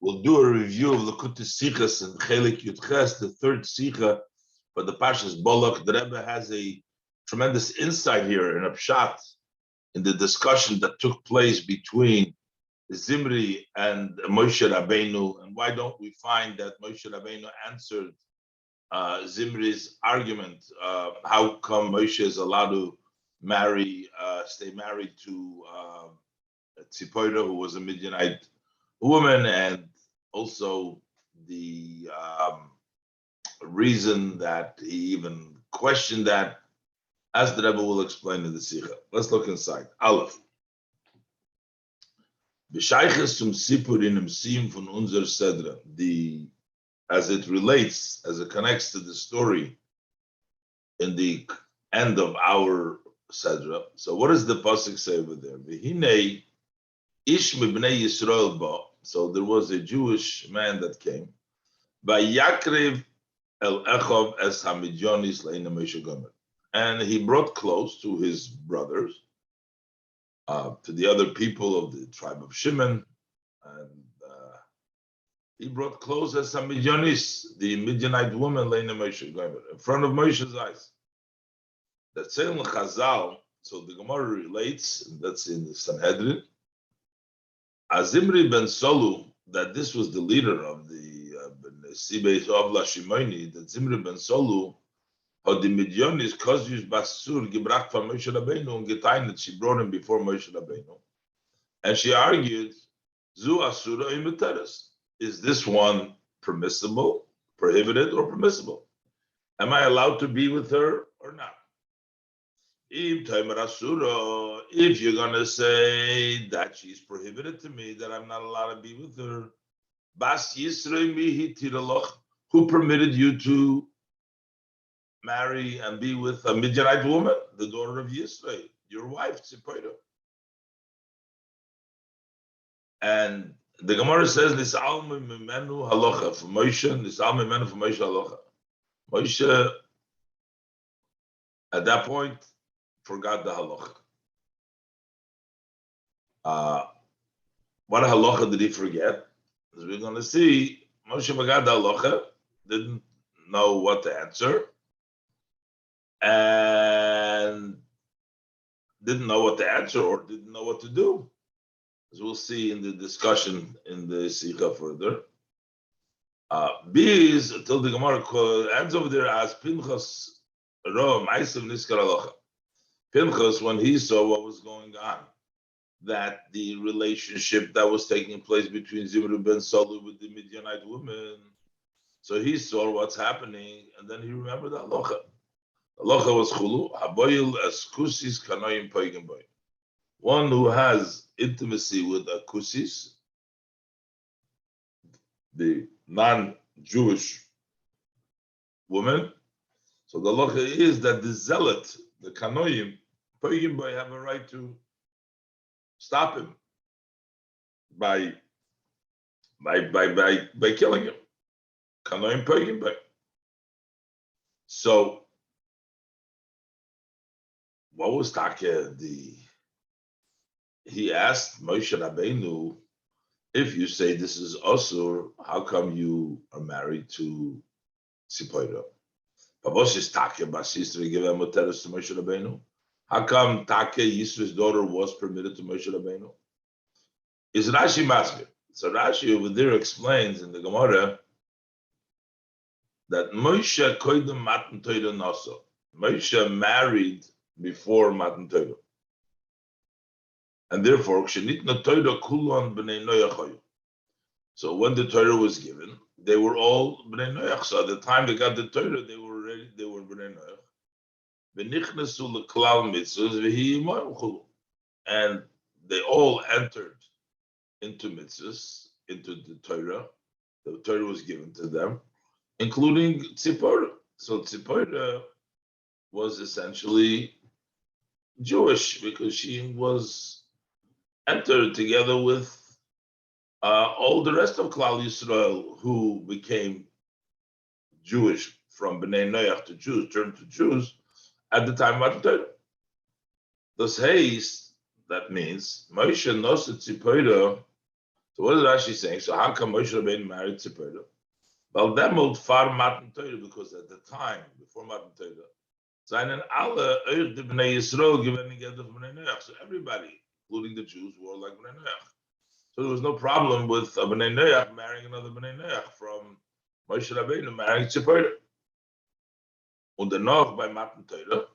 We'll do a review of the Kutis Sichas and Chelek Yudches, the third Sicha for the Pashas Balak. The Rebbe has a tremendous insight here in a pshat in the discussion that took place between Zimri and Moshe Rabbeinu, and why don't we find that Moshe Rabbeinu answered Zimri's argument? How come Moshe is allowed to stay married to Tzipora, who was a Midianite woman, and also the reason that he even questioned that, as the Rebbe will explain in the Sikha. Let's look inside. Aleph. B'shayches zum Sipur in im Sim von unser Sedra. As it relates, as it connects to the story in the end of our Sedra. So what does the pasuk say over there? V'hinei ish mibnei Yisrael ba. So there was a Jewish man that came. Vayakrev el Echov es hamidyonis leina Moshe Gomer. And he brought close to his brothers, to the other people of the tribe of Shimon, and he brought close as a Midyanis, the Midianite woman, Leina Moshe Gomer, in front of Moshe's eyes. That's in Chazal. So the Gemara relates, and that's in the Sanhedrin, Azimri ben Solu, that this was the leader of the Sibei of Lashimoni, that Zimri ben Solu, or the Midyanis, Kozius Basur, gebracht from Moshe Rabbeinu, and getainet, she brought him before Moshe Rabbeinu. And she argued, Zu Asura imiteres. Is this one permissible, prohibited, or permissible? Am I allowed to be with her or not? If you're going to say that she's prohibited to me, that I'm not allowed to be with her, Bas Yisrei mihi tiraloch, who permitted you to marry and be with a Midianite woman, the daughter of Yisrei, your wife, Tzipora? And the Gemara says, "Nisal mimenu halacha for Moshe, nisal mimenu for Moshe halacha." Moshe, at that point, forgot the halacha. What halacha did he forget? As we're going to see, Moshe forgot the halacha, didn't know what to answer, and didn't know what to answer or didn't know what to do. As we'll see in the discussion in the Sikha further. B is until the Gemara ends over there as Pinchas Ro Ma'asav Niskar Halacha. Pinchas, when he saw what was going on, that the relationship that was taking place between Zimri ben Solu with the Midianite woman, so he saw what's happening, and then he remembered the Halacha. Halacha was Chulu, Haboyil Eskusis Kanoim Paigim Boy. One who has intimacy with a kusis, the non-Jewish woman. So the halacha is that the zealot, the kanoim, Paigim Boy, have a right to stop him by killing him. Kanoim Paigim Boy. So what was Taka he asked Moshe Rabbeinu, if you say this is Asur, how come you are married to Tzipora? Pavos Take Basisri give Moteres to Moshe Rabbeinu? How come Take Yisro's daughter was permitted to Moshe Rabbeinu? Is Rashi Masbir? So Rashi over there explains in the Gemara that Moshe Koidem Matan Torah Naso. Moshe married before Matan Torah. And therefore, so when the Torah was given, they were all Bnei Noach. So at the time they got the Torah, they were ready, they were Bnei Noach. And they all entered into mitzvahs, into the Torah. The Torah was given to them, including Tzipora. So Tzipora was essentially Jewish because she was entered together with all the rest of Klal Yisrael who became Jewish from Bnei Noach to Jews, turned to Jews at the time of the Torah. Thus, haste, that means Moshe Nosa Tzipora. So what is Rashi saying? So how come Moshe Rabbeinu married Tzipora? Well, that old far Matan Torah, because at the time, before Matan Torah, seinen alle Eich de Bnei Yisrael given together of Bnei Noach. So everybody, including the Jews, were like Bnei Noach. So there was no problem with a Bnei Noach marrying another Bnei Noach from Moshe Rabbeinu marrying Tzipora. Und danach by Matan Torah,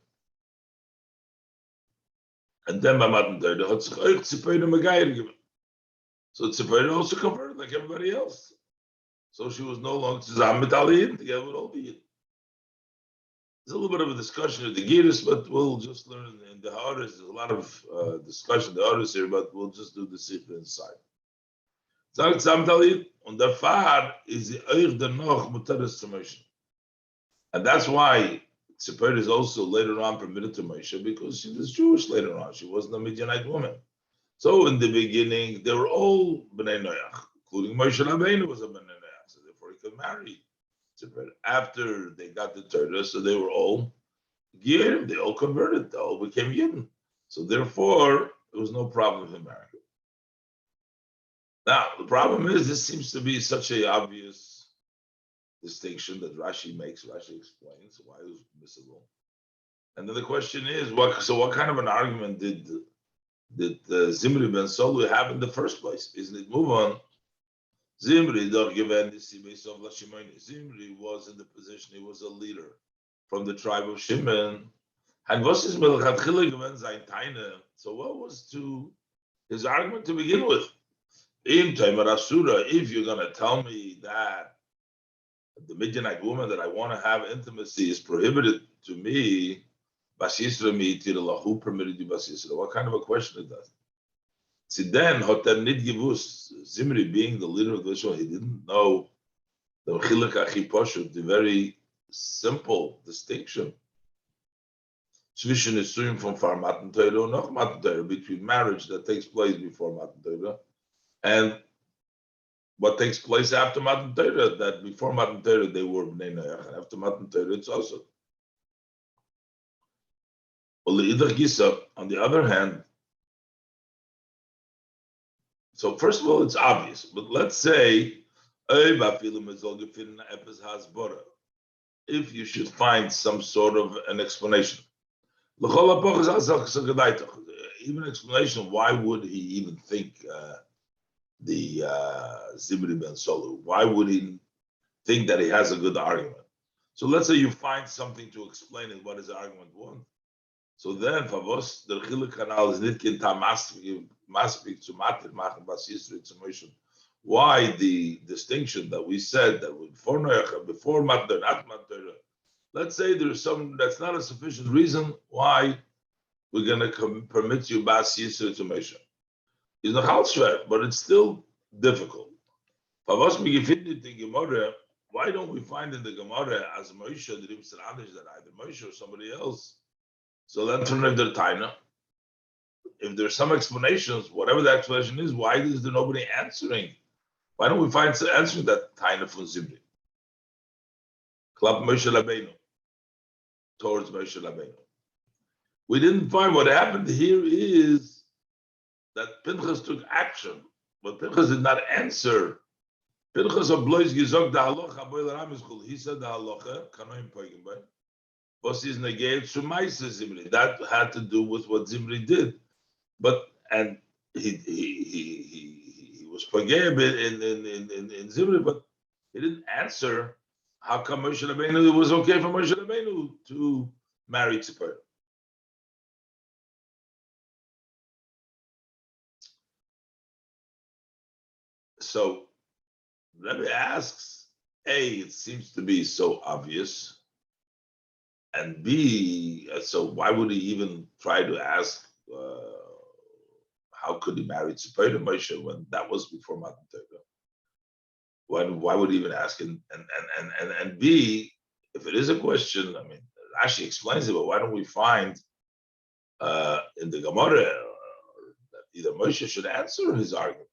and then by Matan Torah, hat sich Eich Tzipora Megayer given. So Tzipora also converted like everybody else. So she was no longer Tzizam mit all the Yidden, together with all the Yidden. There's a little bit of a discussion of the Giris, but we'll just learn in the Haaretz. There's a lot of discussion in the Haaretz here, but we'll just do the Sikha inside. Sagt Tzizam mit all the Yidden, und der Fahr is the Eich der Noch Muteres zu Moshe. And that's why Tzipora is also later on permitted to Moshe, because she was Jewish later on. She wasn't a Midianite woman. So in the beginning, they were all Bnei Noach, including Moshe Rabbeinu was a Bnei Noach, so therefore he could marry Tzipora. After they got the Torah, so they were all Gerim, they all converted, they all became Yidden. So therefore, there was no problem with him marrying. Now, the problem is, this seems to be such an obvious distinction that Rashi makes. Rashi explains why it was permissible. And then the question is, what kind of an argument did Zimri ben Solu have in the first place? Isn't it move on? Zimri Zimri was in the position, he was a leader from the tribe of Shimon. And so what was his argument to begin with? If you're going to tell me that the Midianite woman that I want to have intimacy is prohibited to me, who permitted you Bas Yisra? What kind of a question is that? See, then Zimri being the leader of the Israel, he didn't know the Chelek Achi Poshu, the very simple distinction from far Matan Torah and Matan Torah, between marriage that takes place before Matan Torah and what takes place after Matan Torah. That before Matan Torah they were Bnei Noach, and after Matan Torah it's also. On the other hand, so first of all, it's obvious, but let's say if you should find some sort of an explanation, even explanation, why would he even think the Zimri ben Solu? Why would he think that he has a good argument? So let's say you find something to explain it, what his argument was. So then, Favos, the Chiluk Kanal is nitkin maspik zu matir machen Bas Yisra zu Moshe. Why the distinction that we said that before Noach, before Matir, not Matir? Let's say there's some that's not a sufficient reason why we're going to permit you Bas Yisra to Moshe. It's not halshver, but it's still difficult. Favos mi gefindet in Gemara. Why don't we find in the Gemara as Moshe the Rimser Anish that either Moshe or somebody else? So then turn if they're Taina. If there's some explanations, whatever the explanation is, why is there nobody answering? Why don't we find answering that Taina from Zimri? Klap Moshe Rabbeinu. Towards Moshe Rabbeinu. We didn't find. What happened here is that Pinchas took action, but Pinchas did not answer. Pinchas oblois gizog the halacha boy l'ramizchul. He said the halacha kanoim poigim by. That had to do with what Zimri did, but and he was forgave in Zimri, but he didn't answer how come Moshe Rabbeinu, it was okay for Moshe Rabbeinu to marry Tzipora. So Rebbe asks, A, it seems to be so obvious. And B, so why would he even try to ask how could he marry Tzipora Moshe when that was before Matan Torah? Why would he even ask? And B, if it is a question, I mean, Rashi explains it, but why don't we find in the Gemara that either Moshe should answer his argument?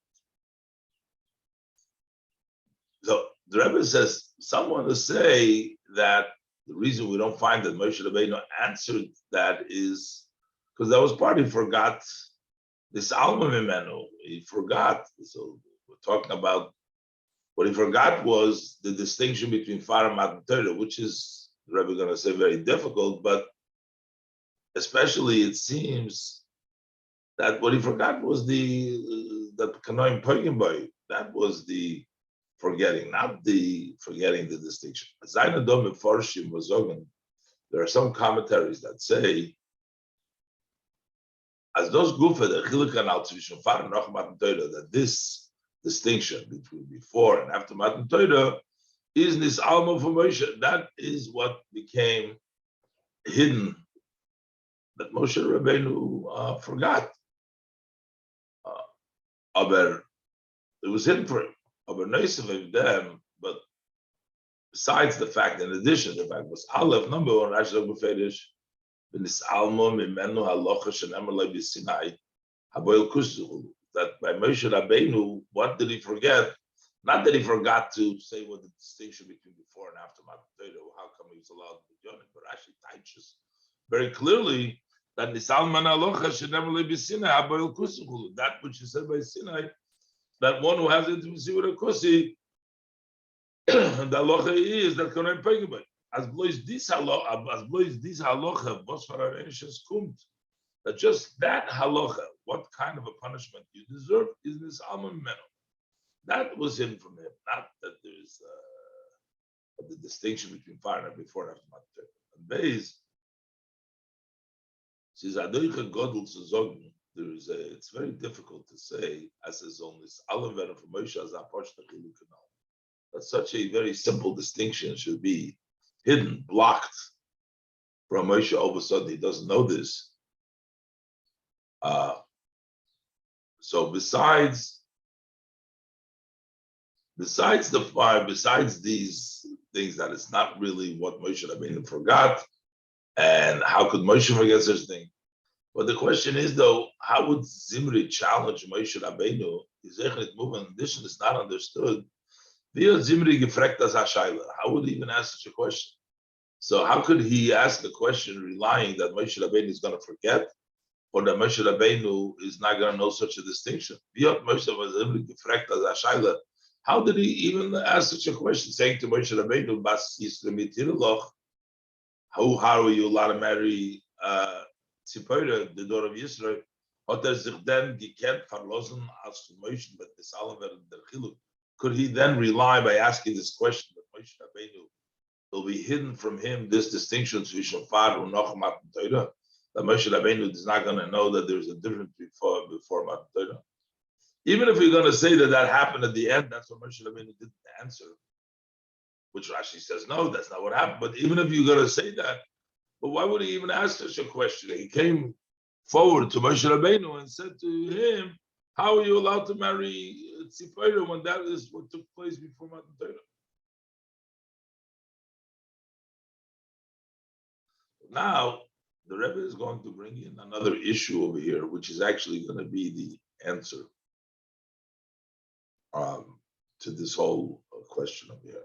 So the Rebbe says, someone to say that the reason we don't find that Moshe Rabbeinu answered that is because that was part he forgot this Alma Mimenu. He forgot. So We're talking about what he forgot was the distinction between Far and Matan Torah, which is, the Rebbe going to say, very difficult, but especially it seems that what he forgot was that Kanoim Pogim Boy. That was the forgetting, not the forgetting the distinction. There are some commentaries that say, as those gufa the chilik kanal zwischen Far and Noch Matan Torah, that this distinction between before and after Matan Torah is this alma for Moshe. That is what became hidden, that Moshe Rabbeinu forgot. Aber it was hidden for him. Aber noisav them, but besides the fact, in addition, the fact was Aleph, number one, Rashi Befedish, B'nis Alma Mimenu Halacha Shenemar Lei B'Sinai Haboil Kusuhu. That by Moshe Rabbeinu, what did he forget? Not that he forgot to say what the distinction between before and after Matan Torah, how come he was allowed to be Yonim, but Rashi teaches very clearly that Nisalman Alocha should never live in Sinai, Haboil Kusuhu. That which is said by Sinai, that one who has intimacy with a Kusi, the Alocha is that Kohen Pegibay. As blois this halacha, Bosfar Arenishas Kumt, that just that halacha, what kind of a punishment you deserve, is this alma meno. That was hidden from him, not that there's the distinction between fire and before and after Matan Torah. And Beis says, there is it's very difficult to say, as is only Aleph from Moshe as that such a very simple distinction should be hidden, blocked from Moshe. All of a sudden, he doesn't know this. So besides the fire, besides these things that it's not really what Moshe Rabbeinu forgot, and how could Moshe forget such a thing? But the question is, though, how would Zimri challenge Moshe Rabbeinu? In addition, it's not understood. How would he even ask such a question? So how could he ask a question relying that Moshe Rabbeinu is going to forget, or that Moshe Rabbeinu is not going to know such a distinction? How did he even ask such a question, saying to Moshe Rabbeinu, how are you allowed to marry Tzipora, the daughter of Yisrael? Could he then rely by asking this question that Moshe Rabbeinu will be hidden from him this distinction between Far and Noch Matan Torah? That Moshe Rabbeinu is not going to know that there's a difference before Matan Torah. Even if we're going to say that happened at the end, that's what Moshe Rabbeinu didn't answer. Which Rashi says, no, that's not what happened. But even if you're going to say that, but why would he even ask such a question? He came forward to Moshe Rabbeinu and said to him, how are you allowed to marry Tzipora when that is what took place before Matan Torah? Now, the Rebbe is going to bring in another issue over here, which is actually going to be the answer to this whole question over here.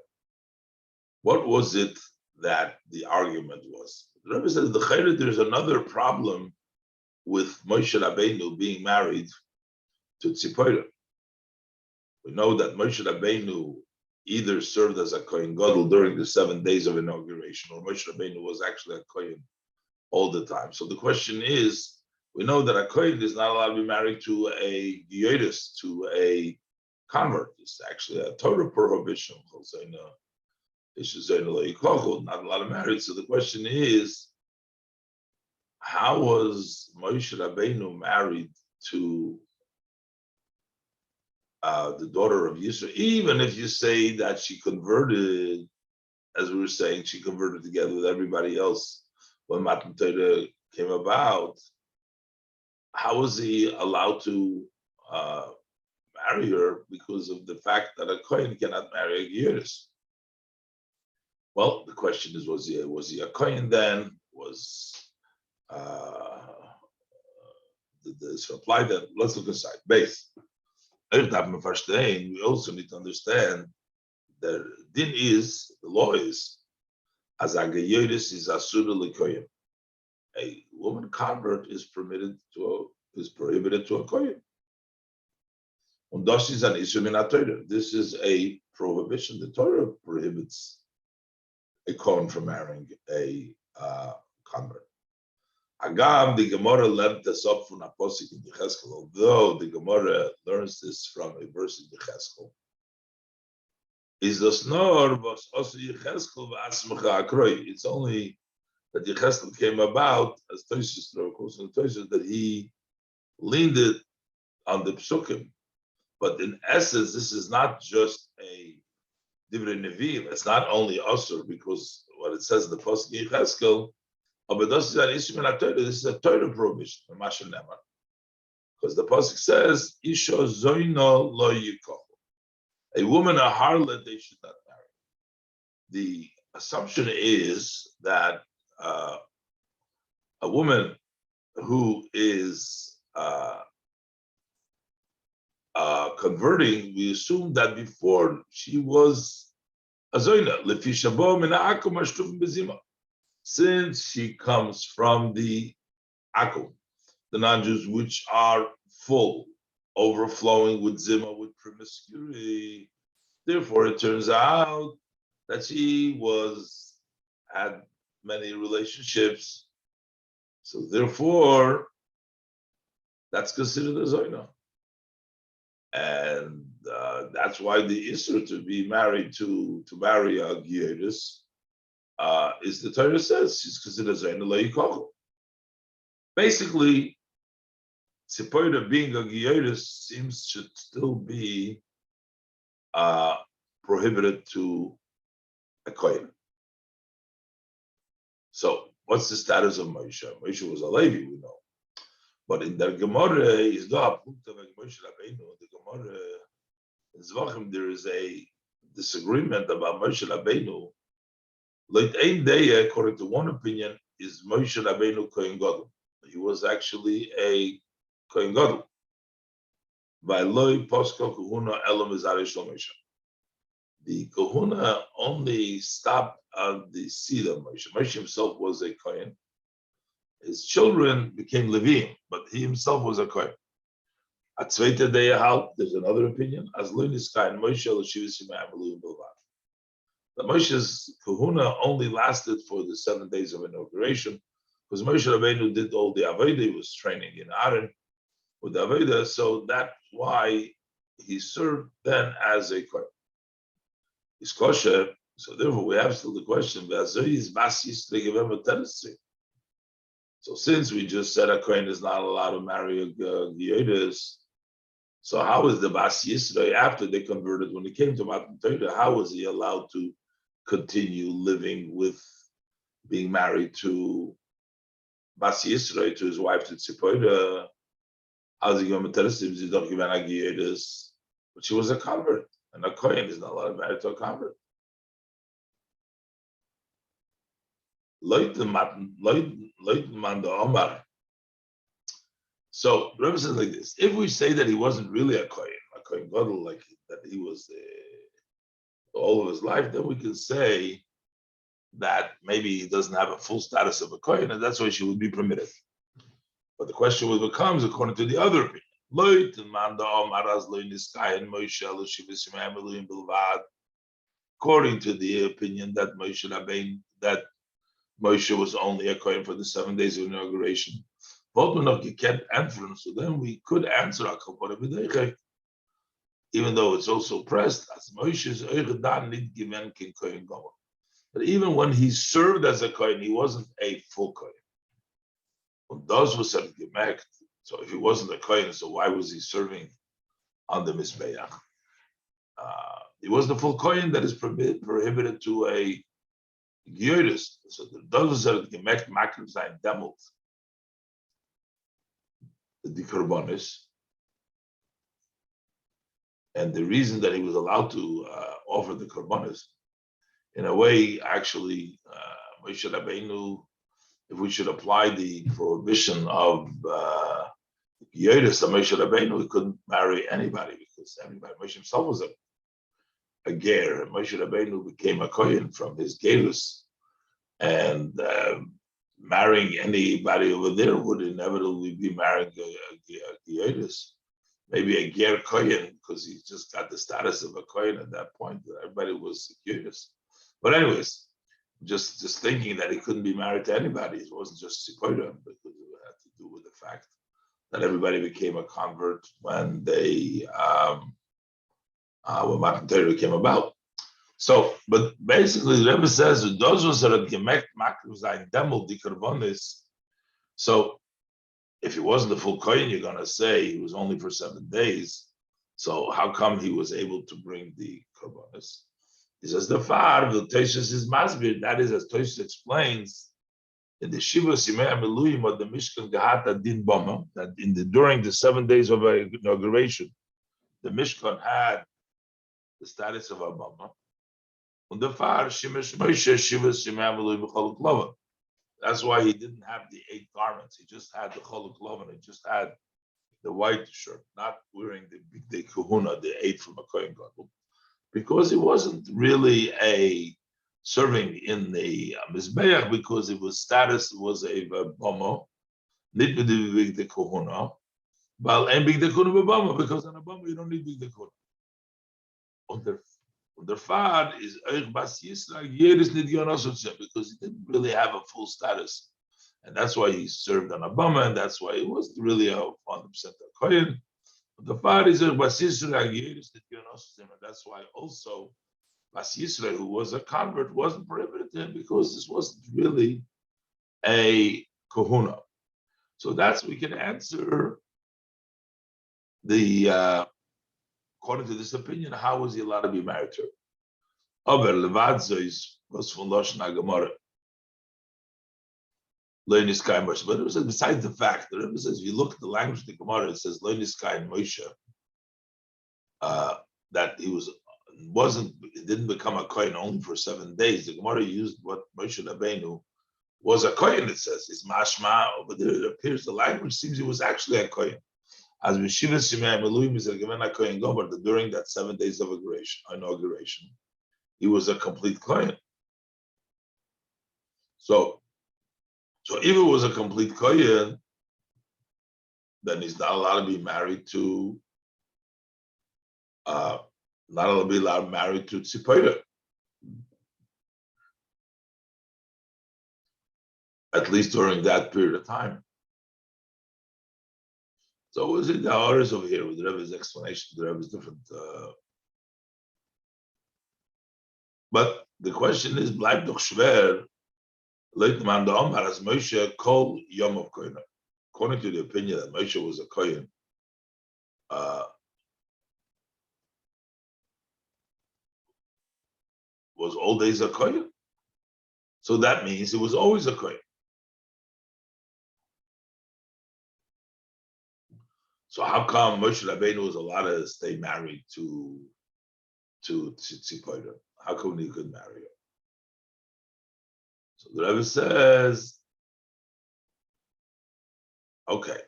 What was it that the argument was? The Rebbe says, there's another problem with Moshe Rabbeinu being married to Tzipora. We know that Moshe Rabbeinu either served as a Kohen Gadol during the 7 days of inauguration, or Moshe Rabbeinu was actually a Kohen all the time. So the question is, we know that a Kohen is not allowed to be married to a Giotis, to a convert. It's actually a Torah prohibition. Not allowed to marry. So the question is, how was Moshe Rabbeinu married to the daughter of Yisrael? Even if you say that she converted, as we were saying, she converted together with everybody else when Matan Torah came about, how was he allowed to marry her because of the fact that a Kohen cannot marry a Giotis? Well, the question is, was he a Kohen then? Was this reply that? Let's look aside. Base. We also need to understand that the law is, as a Giotis is asur l'kohen. A woman convert is prohibited to a Kohen. Und das ist ein Issur min Torah. This is a prohibition. The Torah prohibits a Kohen from marrying a convert. Agam, the Gemara learned this up from a posik in Yecheskel, although the Gemara learns this from a verse in Yecheskel. Is das nor was also Yecheskel v'asmecha akroi. It's only that Yecheskel came about as Tosis, that he leaned it on the psukim. But in essence, this is not just a divrei nevi'im. It's not only asur, because what it says in the pasuk Yecheskel, but this is an issue in Torah. This is a Torah prohibition, because the pasuk says, "Isha zoino lo yikoch." A woman, a harlot, they should not marry. The assumption is that a woman who is converting, we assume that before she was a zoina, lefi shabo min ha'akum mashtufim bezima. Since she comes from the akum, the non-Jews which are full, overflowing with zima, with promiscuity, therefore it turns out that she had many relationships. So therefore, that's considered a zoina. And that's why the Isra to be married to marry a Giyodis is the Torah says she's considered Zayin Lo Yikochel. Basically, Tzipoida being a Giyodis should still be prohibited to a Kohen. So, what's the status of Moshe? Moshe was a Levi, we know. But in the Gemara, is the Moshe Rabbeinu. The Gemara in Zvachim, there is a disagreement about Moshe Rabbeinu. Like ein day, according to one opinion, is Moshe Rabbeinu Kohen Gadol. He was actually a Kohen Gadol. By loy posko kahuna elam izarish Moshe. The kahuna only stopped on the seed of Moshe. Moshe himself was a Kohen. His children became Levim, but he himself was a Kohen. At zweite day halt, there's another opinion. As Lunis Kain Moshe l'shivus yimei bilvad. The Moshe's kahuna only lasted for the 7 days of inauguration, because Moshe Rabbeinu did all the Avodah. He was training in Aaron with the Avodah, so that's why he served then as a Kohen. He's kosher, so therefore we have still the question: so since we just said a Kohen is not allowed to marry a Giyodis, so how is the Bas Yisrael after they converted, when he came to Matan Torah, how was he allowed to continue living with being married to Bas Yisrael, to his wife, to Tzipoida? How's he going to tell us if he don't give an Giyodis? But she was a convert, and a Kohen is not allowed to marry to a convert. So Rebbe says like this: if we say that he wasn't really a Kohen Gadol, like that he was all of his life, then we can say that maybe he doesn't have a full status of a Kohen, and that's why she would be permitted. But the question becomes, according to the other opinion, according to the opinion that Moshe was only a Kohen for the 7 days of inauguration. So then we could answer even though it's also pressed as Moshe's Kohen. But even when he served as a Kohen, he wasn't a full Kohen. So if he wasn't a Kohen, so why was he serving on the Mizbeach? He was the full Kohen that is prohibited to a Giyodis. So the does are gemerkt makrim sein demelt the korbanos, and the reason that he was allowed to offer the korbanos, in a way, actually, Moshe Rabbeinu, if we should apply the prohibition of Giyodis to Moshe Rabbeinu, he couldn't marry anybody, because everybody, Moshe himself was a ger. Moshe Rabbeinu became a Kohen from his gerus, and marrying anybody over there would inevitably be marrying a Giyodis. maybe a ger kohen, because he just got the status of a kohen at that point. Everybody was curious. But anyways, just thinking that he couldn't be married to anybody. It wasn't just Sipora, because it had to do with the fact that everybody became a convert when when Matan Torah came about. So, but basically, the Rebbe says, those was that gemerkt makriv sein demol die karbonis. So, if he wasn't the full kohen, you're going to say he was only for 7 days. So, how come he was able to bring the karbonis? He says the far the Tosfos is masbir. That is, as Tosfos explains, in the Shiva Simei Ameluyim of the Mishkan Gehata Din Bama, that during the 7 days of inauguration, the Mishkan had the status of a Bama. And the far Shemesh Moshe Shiva Simei Ameluyim B'Choluk Lovan. That's why he didn't have the 8 garments. He just had the Choluk Lovan. He just had the white shirt, not wearing the Kahuna, the 8 from a Kohen Gadol, because it wasn't really a serving in the Mizbeach, because it was status was a Bama, not big the Kahuna, but and big the Kahuna Bama, because on a Bama you don't need big the Kahuna. Und der Fad is Eich Bas Yisrael, jedes nicht Yonosotze, because he didn't really have a full status. And that's why he served on a Bama, and that's why he wasn't really a 100% a Kohen. The Fad is Eich Bas Yisrael, jedes nicht Yonosotze, and that's why also Bas Yisrael, who was a convert, wasn't prohibited because this wasn't really a kahuna. So that's, we can answer the, according to this opinion, how was he allowed to be married to her? Aber Levadzois was from Loshen HaGemara. Loinis Kain Moshe. But it was besides the fact, the Rebbe says, if you look at the language of the Gemara, it says Loinis Kain Moshe, that he didn't become a Kohen only for 7 days. The Gemara used what Moshe Rabbeinu was a Kohen, it says. It's mashma, but there it appears the language seems he was actually a Kohen. As Mishiva Simei Meluim is a given a Kohen Gomer, that during that 7 days of inauguration, he was a complete Kohen. So if it was a complete Kohen, then he's not allowed to be married to not allowed to be married to Tzipora. At least during that period of time. So was it the orders over here with the Rebbe's explanation? The Rebbe's different. But the question is, bleibt doch schwer, Leute man da Omar as Moshe kol yom of Kohen. According to the opinion that Moshe was a Kohen, was all days a Kohen. So that means it was always a Kohen. So how come Moshe Rabbeinu was allowed to stay married to Tzipora? How come he couldn't marry her? So the Rebbe says, okay,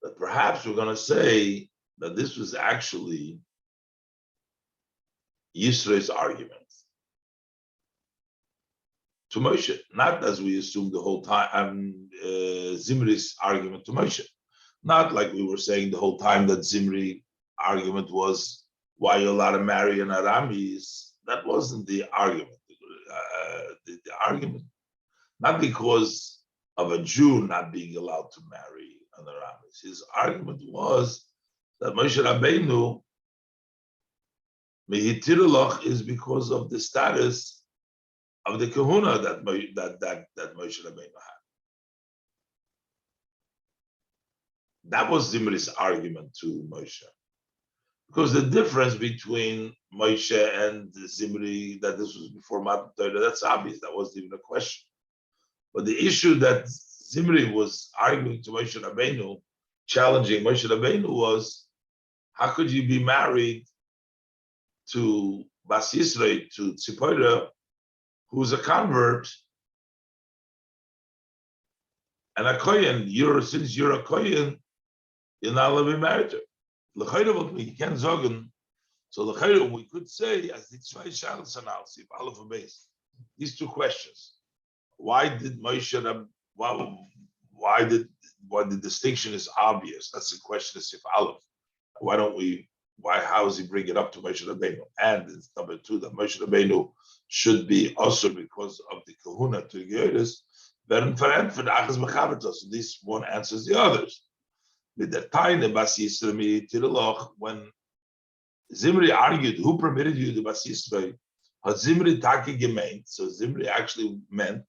but perhaps we're going to say that this was actually Yisro's argument to Moshe, not as we assumed the whole time, Zimri's argument to Moshe. Not like we were saying the whole time that Zimri argument was why you're allowed to marry an Aramis. That wasn't the argument. The argument, not because of a Jew not being allowed to marry an Aramis. His argument was that Moshe Rabbeinu, Mehitirulach, is because of the status of the kahuna that Moshe Rabbeinu had. That was Zimri's argument to Moshe. Because the difference between Moshe and Zimri, that this was before Matan Torah, that's obvious. That wasn't even a question. But the issue that Zimri was arguing to Moshe Rabbeinu, challenging Moshe Rabbeinu, was how could you be married to Bas Yisrael, to Tzipora, who's a convert, and a Kohen, since you're a Kohen, you're not allowed to be married to her. You can't sagen. So we could say, as the zwei Shalos analysis, Aleph and Beis, these two questions. Why did why the distinction is obvious. That's the question of Sif Aleph. Why don't we? Why? How does he bring it up to Moshe Rabbeinu? And it's number two that Moshe Rabbeinu should be also because of the kahuna to Geirus. Then for the Achas Mechabertos. This one answers the others. With the time Bas Yisrael Tiraloch, when Zimri argued, who permitted you the Bas Yisrael? Had Zimri Taki gemeint? So Zimri actually meant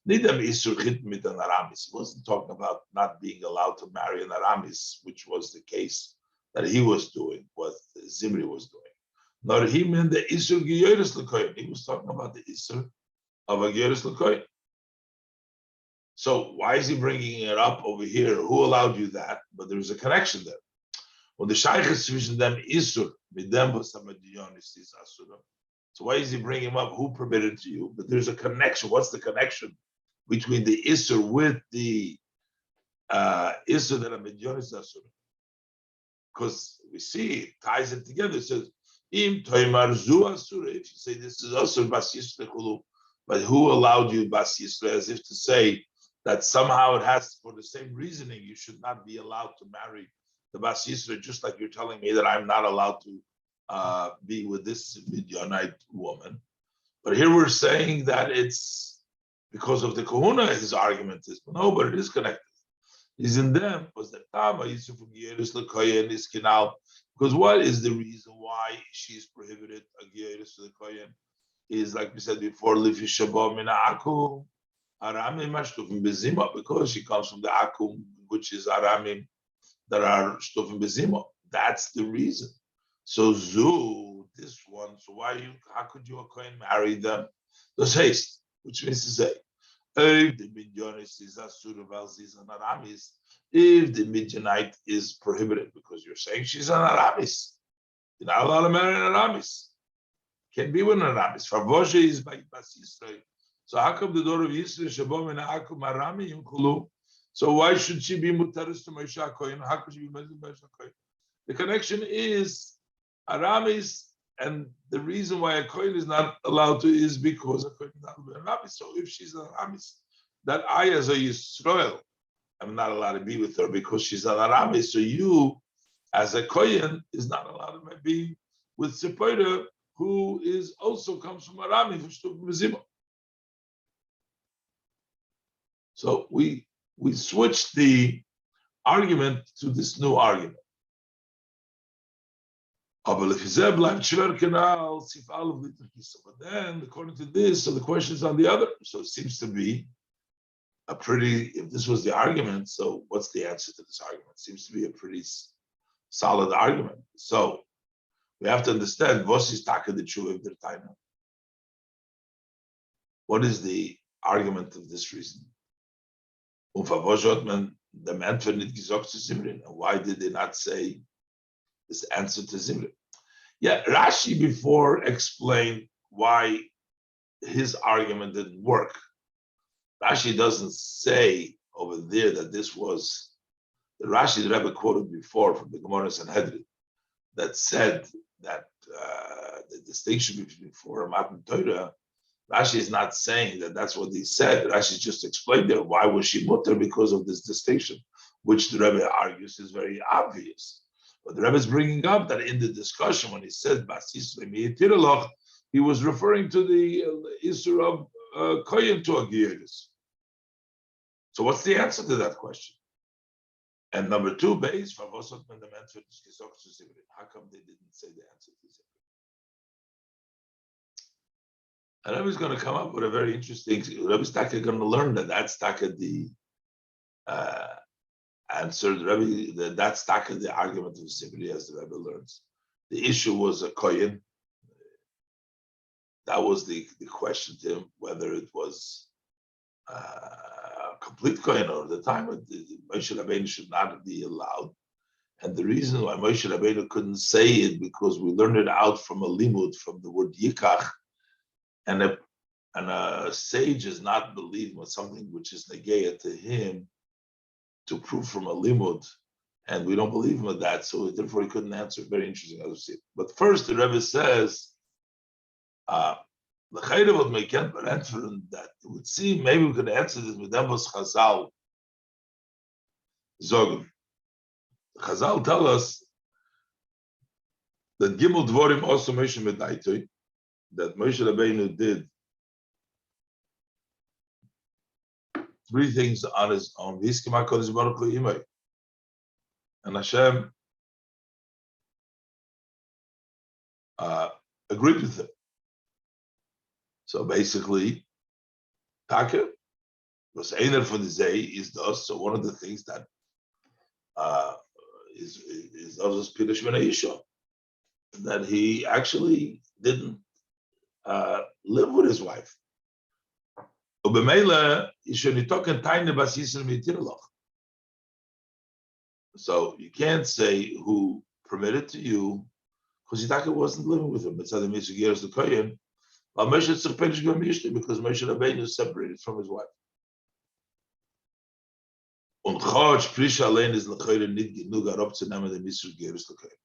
Nidam Isur Chit mit an Aramis. He wasn't talking about not being allowed to marry an Aramis, which was the case that he was doing, what Zimri was doing. Nor he meant the Isur Giyoris Lekoyin. He was talking about the Isur of a Giyoris Lekoyin. So why is he bringing it up over here? Who allowed you that? But there is a connection there. When the Shaykh is between them Isur, with them was Samadiyonis is Asura. So why is he bringing him up? Who permitted it to you? But there's a connection. What's the connection between the Isur with the Isur that Amidyonis Asura? Because we see it ties it together. It says, Im Toimar Zu Asura. If you say this is Asur Bas Yisrael, but who allowed you Bas Yisrael? As if to say that somehow it has, for the same reasoning, you should not be allowed to marry the Bas Yisrael, just like you're telling me that I'm not allowed to be with this Midianite woman. But here we're saying that it's because of the kahuna, his argument is, no, but it is connected. Is in them was the Tama Yisuf Gieris Lekoyen is Kinal. Because what is the reason why she's prohibited a Gieris Lekoyen? Is like we said before, Lifi Shabbat Mina Akum, Aramim Ashtufim Bezima, because she comes from the Akum, which is Aramim that are Shtufim Bezima. That's the reason. So Zu, this one, so how could you a Kohen marry them? Does haste, which means to say, if the Midianite is Asur Valzis and Aramis, if the Midianite is prohibited, because you're saying she's an Aramis, you're not allowed to marry an Aramis. Can't be with an Aramis. Favoshe is by Bas Yisrael. So how come the daughter of Yisrael Shabom and Akum Arami Yumkulu? So why should she be mutaris to Moshe Kohen? How could she be Moshe Kohen? The connection is Aramis. And the reason why a Kohen is not allowed to is because a Kohen is not allowed to be an Aramis. So if she's an Aramis, that I as a Yisrael, I'm not allowed to be with her because she's an Aramis. So you, as a Kohen, is not allowed to be with Sephora, who is also comes from Aramis, from Shtuk Mizima. So we switched the argument to this new argument. But then, according to this, so the question is on the other. So it seems to be a pretty, if this was the argument, so what's the answer to this argument? It seems to be a pretty solid argument. So we have to understand, what is the argument of this reason? And why did they not say this answer to Zimri? Yeah, Rashi before explained why his argument didn't work. Rashi doesn't say over there that this was the Rashi that Rebbe quoted before from the Gemara Sanhedrin that said that the distinction between four and Torah. Rashi is not saying that that's what he said. Rashi just explained there why was she mutter because of this distinction, which the Rebbe argues is very obvious. But the Rebbe is bringing up that in the discussion when he said Bas Yisrael Tiraloch, he was referring to the Isur of Kohen to a Giyodis. So what's the answer to that question? And number two, base how come they didn't say the answer to Zimri? And Rebbe is going to come up with a very interesting. Rebbe is going to learn that that's the answer. That's the argument of Zimri, as the Rebbe learns. The issue was a kohen. That was the question to him, whether it was a complete kohen or the time of Moshe Rabbeinu should not be allowed. And the reason why Moshe Rabbeinu couldn't say it because we learned it out from a limud, from the word yikach. And a sage is not believing with something which is negeya to him to prove from a limud, and we don't believe him with that, so therefore he couldn't answer. Very interesting, as we see. But first, the Rebbe says, the Chayre would make an answer that it would seem maybe we could answer this with Embos Chazal Zogim. Chazal tell us that Gimel Dvorim also Moshe Medaitoi, that Moshe Rabbeinu did 3 things on his own. And Hashem agreed with him. So basically, Taka was einer for the Zay is thus. So one of the things that is also Pirush Isha, that he actually didn't live with his wife. So you can't say who permitted to you, because Yitaka wasn't living with him. It's how the Meshach years the Kohen. Because Moshe Rabbeinu is separated from his wife. Und Chorch Prisha allein is l'chayre nit genug arop zu nehmen the Mishra Gerus l'kohen.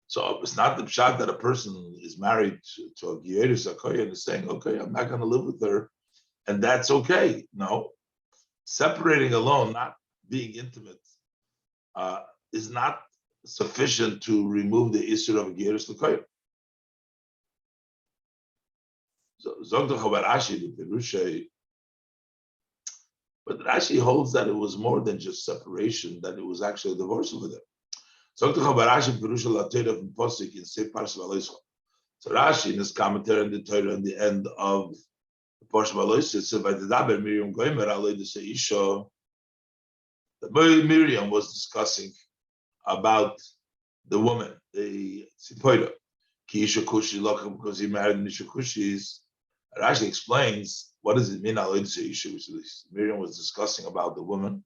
So it's not the pshat that a person is married to a Gerus l'kohen and is saying, okay, I'm not going to live with her, and that's okay. No, separating alone, not being intimate, is not sufficient to remove the issue of a Gerus l'kohen. So Zog doch about Rashi the Perusha. But Rashi holds that it was more than just separation, that it was actually a divorce over there. So Rashi in his commentary on the Torah in the end of the portion of Alois says, that Miriam was discussing about the woman, the Tzipora, because he married Nisha Kushis. Rashi explains what does it mean Aloidus Isha, which Miriam was discussing about the woman.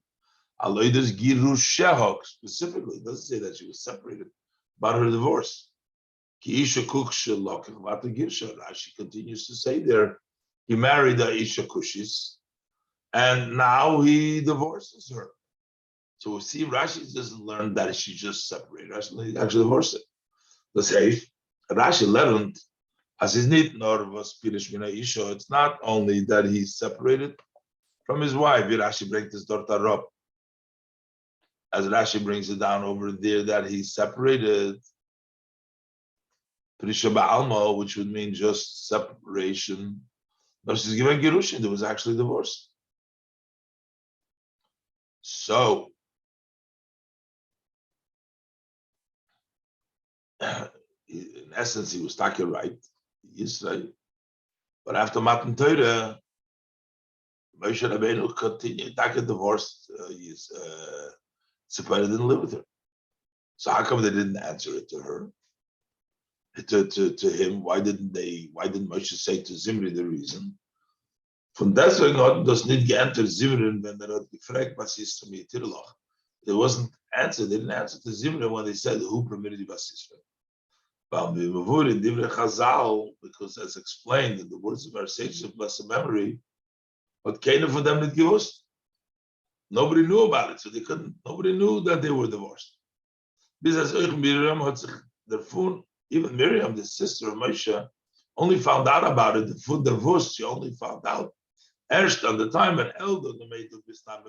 Aloidus Girushehok specifically doesn't say that she was separated about her divorce. Rashi continues to say there, he married the Isha Kushis, and now he divorces her. So we see Rashi doesn't learn that she just separated. Rashi actually divorced it. Let's say Rashi learned as is nit nor was Pirish Mina Isha. It's not only that he's separated from his wife. Rashi brings this Dorta Rob. As Rashi brings it down over there, that he's separated Pirisha Ba'alma, which would mean just separation. But she's given Gerushin, there was actually divorce. So in essence, he was talking right. Yisrael. But after Matan Torah, Moshe Rabbeinu continued, Taka divorced, Tzipora didn't live with her. So how come they didn't answer it to her? To him, why didn't Moshe say to Zimri the reason? Von deswegen hat das nicht geantwortet Zimri, when they had gefragt, was ist zu mir Tirlach. It wasn't answered, they didn't answer to Zimri when they said, who permitted you was Yisrael? Because as explained in the words of our sages of blessed memory, what came for them not gewusst. Nobody knew about it, so they couldn't. Nobody knew that they were divorced. Even Miriam, the sister of Moshe, only found out about it. The food divorce, she only found out erst on the time when elder the maid of Bisnam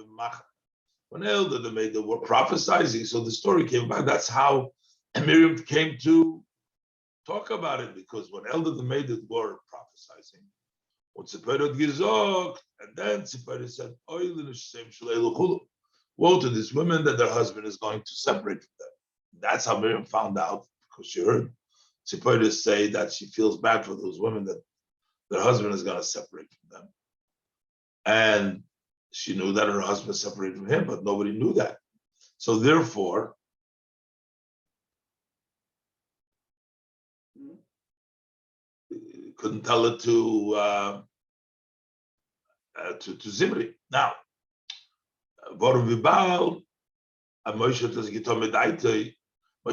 when elder the maid were prophesizing. So the story came back. That's how Miriam came to talk about it, because when elder the maid were prophesying, what Tzipora had gesagt, and then Tzipora said, woe to these women that their husband is going to separate from them. That's how Miriam found out, because she heard Tzipora say that she feels bad for those women that their husband is going to separate from them. And she knew that her husband separated from him, but nobody knew that. So therefore, couldn't tell it to Zimri. Now, Moshe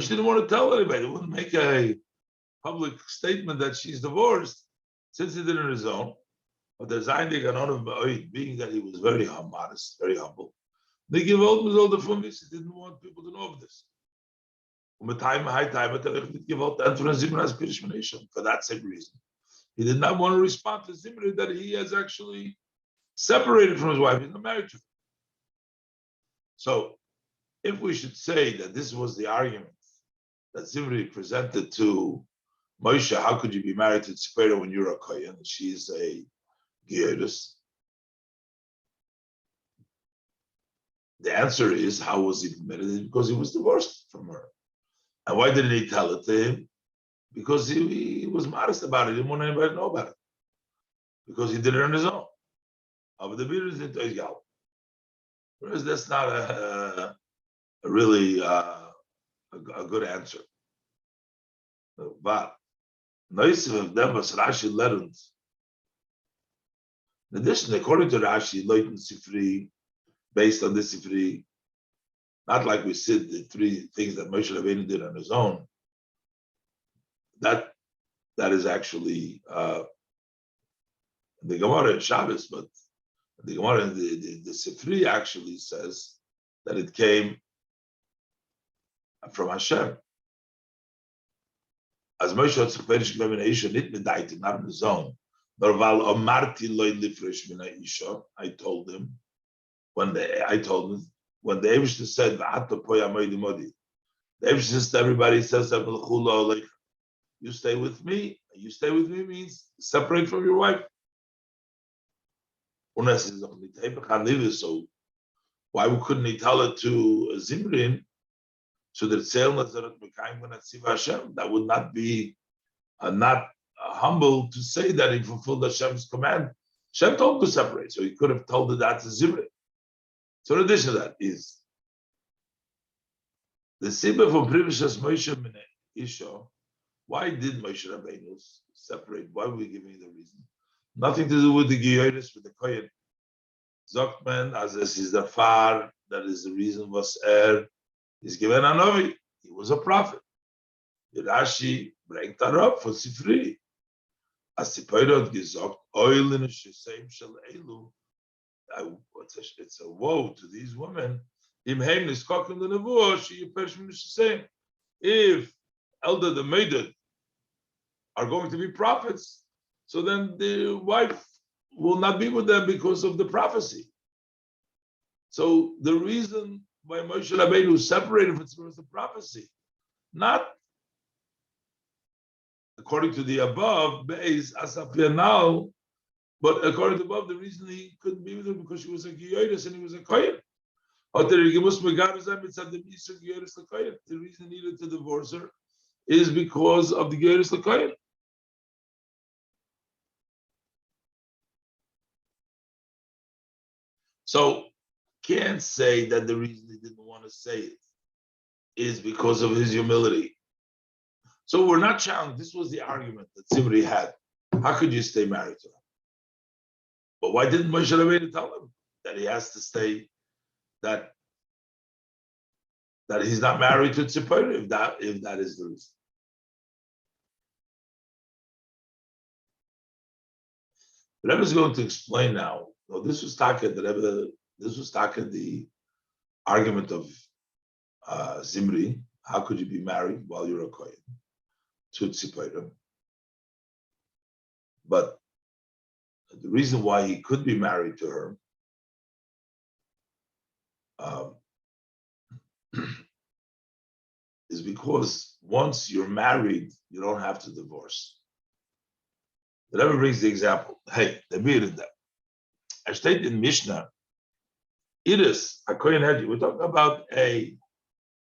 didn't want to tell anybody. He wouldn't make a public statement that she's divorced, since he did it on his own. But there's being that he was very modest, very humble. He didn't want people to know of this. For that same reason, he did not want to respond to Zimri that he has actually separated from his wife. He's not married to her. So If we should say that this was the argument that Zimri presented to Moshe, how could you be married to Tzipora when you're a Kohen? She's a Geiris. The answer is, how was he permitted? Because he was divorced from her. And why didn't he tell it to him? Because he was modest about it. He didn't want anybody to know about it. Because he did it on his own. Whereas that's not a really a good answer. But nice of them was Rashi learned. In addition, according to Rashi, Leighton Sifri, based on this Sifri, not like we said the three things that Moshe Rabbeinu did on his own. That is actually the Gemara in Shabbos, but the Gemara in the Sifri actually says that it came from Hashem. As Moshe had Tziporish Glemin Isha nit medayt, not on his own. Nor val amarti loy lifresh min Isha. I told him when the Eibishter said v'ato poya moedi modi. The Eibishter said to everybody, says that you stay with me. You stay with me means separate from your wife. So why couldn't he tell it to Zimrin? So that that would not be not humble to say that he fulfilled Hashem's command. Hashem told him to separate, so he could have told that to Zimrin. So in addition to that is the Sibah from Privishas Moshe Isha. Why did Moshe Rabbeinu separate? Why were we giving the reason? Nothing to do with the Giyoris, with the Kohen. Zokman, as this is the far, that is the reason was is given a Novi. He was a prophet. Rashi bringt that up for Sifri. As Tzipora had gesagt, oil in a shesem shel elu. It's a woe to these women. Im heim niskokim the nevuah, she yipesh min shesem. If elder the maiden are going to be prophets, so then the wife will not be with them because of the prophecy. So the reason why Moshe Rabbeinu separated from the prophecy, not according to the above, Beis Asapia now, but according to above, the reason he couldn't be with her because she was a Giyoris and he was a Kohen. The reason he needed to divorce her is because of the Giyoris L'Kohen. So can't say that the reason he didn't want to say it is because of his humility. So we're not challenged. This was the argument that Zimri had. How could you stay married to her? But why didn't Moshe Rabbeinu tell him that he has to stay, that he's not married to Tzipora, if that is the reason? The Rebbe is going to explain now. Well, this was talking the argument of Zimri. How could you be married while you're a Kohen to Tzipora? But the reason why he could be married to her is because once you're married, you don't have to divorce. The Rebbe brings the example. Hey, the Mirda. I stated in Mishnah, it is a Kohen Hedge. We're talking about a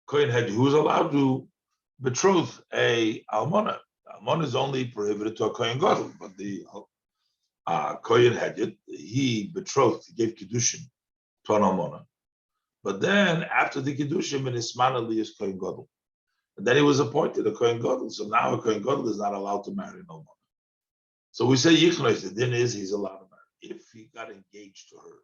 Kohen Hedge who's allowed to betroth a Almana. Almana is only prohibited to a Kohen Gadol, but the Kohen Hedge, he betrothed, he gave Kiddushin to an Almana. But then after the Kiddushin, in Ismanali is Kohen Gadol. And then he was appointed a Kohen Gadol. So now a Kohen Gadol is not allowed to marry an Almana. So we say Yichnois, the din is he's allowed to marry. If he got engaged to her,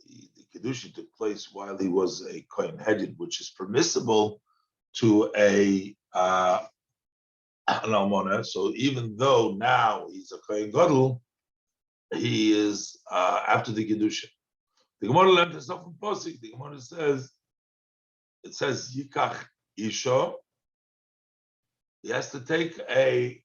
the Kiddushin took place while he was a Kohen Hedid, which is permissible to an Almana. So even though now he's a Kohen Gadol, he is after the Kiddushin. The Gemara learned herself from Posik. The Gemara says, it says Yikach Isha. He has to take a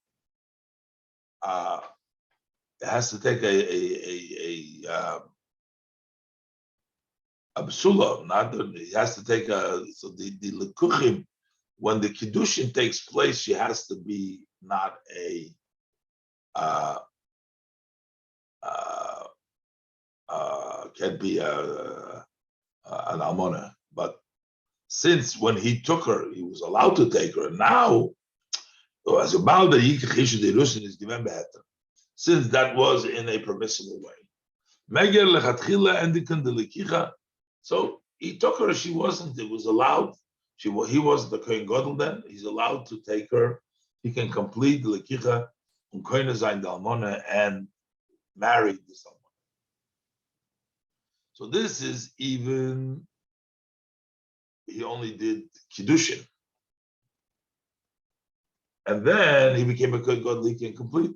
a psula, not he has to take so the lekuchim, when the kiddushin takes place, she has to be not a uh, uh, can be an almona, but since when he took her, he was allowed to take her. Now, as a balder, is given better, since that was in a permissible way. Meger lechatchila endikan de lekicha. So he took her. She wasn't. It was allowed. He wasn't the kohen gadol then. He's allowed to take her. He can complete the lekicha and kohen zayin dalmona and marry someone. So this is even. He only did kiddushin, and then he became a kohen gadol. He can complete.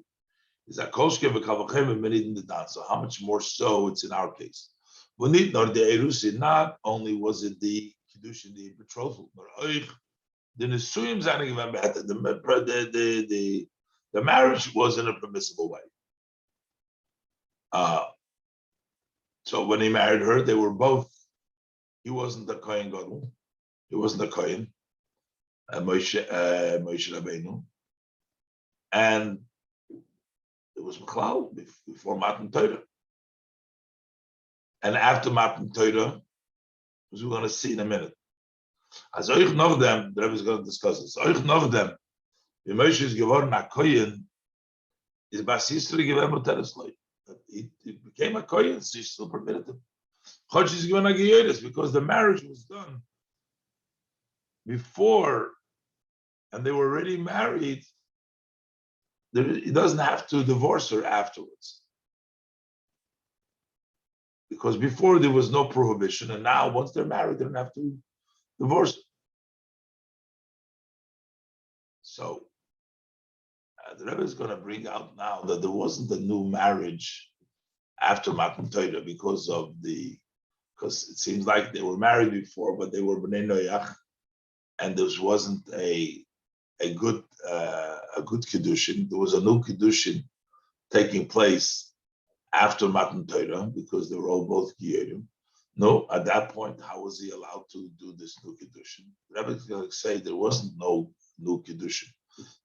Is that koshke v'kavachem and many in the dance? So how much more so it's in our case? We need nor the erusi. Not only was it the kiddushin, the betrothal, but the nesuyim zayin given better. The marriage was in a permissible way. So when he married her, they were both. He wasn't the kohen gadol. He wasn't the kohen. Moshe Rabbeinu, and it was Mechlal before Matan Torah. And after Matan Torah, as we're going to see in a minute. As euch noch dem, the Rebbe is going to discuss this. Euch noch dem, wie Moshe is geworden a Kohen, is Bas Yisrael geworden Muteres Loi. He became a Kohen, so he still permitted him. Chodsh is given a Geyeres, because the marriage was done before, and they were already married. He doesn't have to divorce her afterwards. Because before there was no prohibition, and now once they're married, they don't have to divorce her. So the Rebbe is going to bring out now that there wasn't a new marriage after Matan Torah because it seems like they were married before, but they were Bnei Noach, and there wasn't a good kiddushin. There was a new kiddushin taking place after Matan Torah because they were all both Giyarim. No, at that point, how was he allowed to do this new kiddushin? The Rebbe is going to say there wasn't no new kiddushin.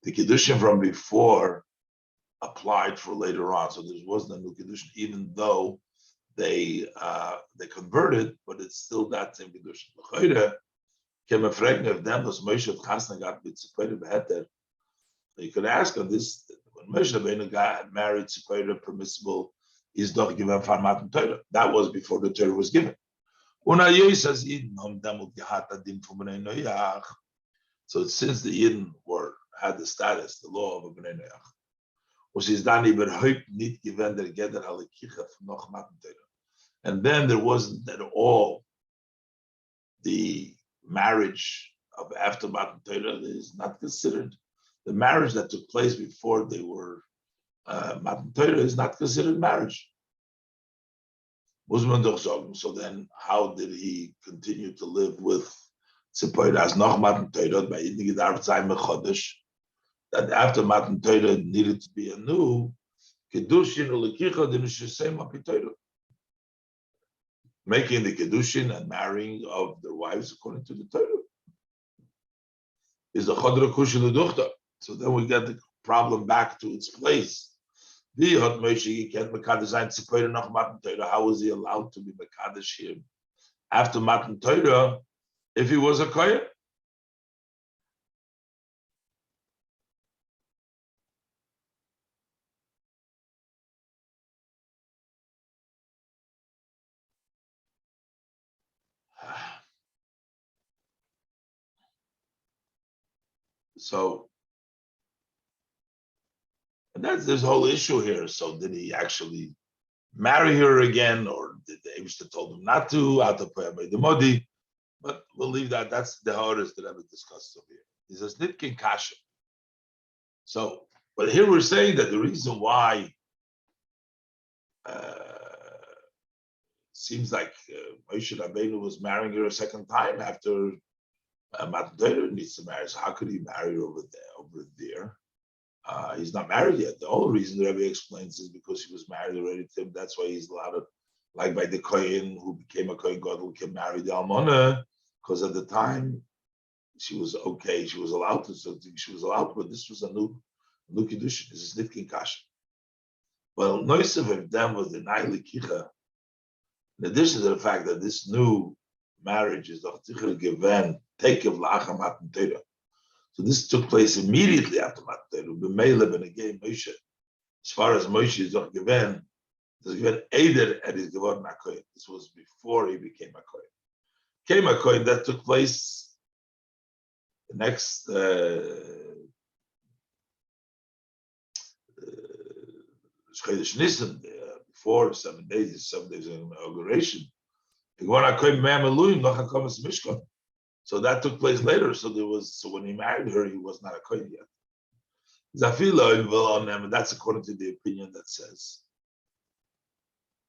The kiddushin from before applied for later on, so there wasn't a new kiddushin, even though they converted, but it's still that same kiddushin. You could ask on this, when Moshe Rabbeinu got married, Tzipora permissible, is doch given for Matan Torah. That was before the Torah was given. So since the Yidden had the status, the law of a Bnei Noach, was is dann überhaupt nicht given der Geder halekicha noch Matan Torah. And then there wasn't at all the marriage of after Matan Torah is not considered. The marriage that took place before they were Matan Torah is not considered marriage. So then, how did he continue to live with Tzipora as noch Matan Torah by Yidden Gedarf Zayin Mechodesh? That after Matan Torah needed to be a new Kedushin or Lekicha Dinushisem Apitoira. Making the Kedushin and marrying of their wives according to the Torah. Is the Chodra Kushin Uduchta. So then we get the problem back to its place. How was he allowed to be Mekadesh here after Matan Torah if he was a Kohen? So and that's this whole issue here. So did he actually marry her again, or did the Eibishter told him not to? Out of the Modi, but we'll leave that. That's the horrors that I've discussed over here. He says Nitkin Kasha. So, but here we're saying that the reason why seems like Moshe Rabbeinu was marrying her a second time after Matan Torah needs to marry. So how could he marry her over there? He's not married yet. The only reason the Rebbe explains is because he was married already to him. That's why he's allowed to like by the Kohen who became a Kohen God who can marry the Almana, because at the time she was okay, she was allowed to, so she was allowed, but this was a new Kiddush. This is Nitkin Kasha. Well, Noisef of them was the Naili Kicha. In addition to the fact that this new marriage is the Tichel Geven, Tekev La'acham Matan Torah. So this took place immediately after Matan Torah. B'meileh and again Moshe. As far as Moshe is doch Geven, there's Geven Eider at his Geworden HaKohen. This was before he became a Kohen. Became a Kohen, that took place the next Chodesh Nisan, before 7 days, 7 days of inauguration. So that took place later. So when he married her, he was not a Kohen yet. That's according to the opinion that says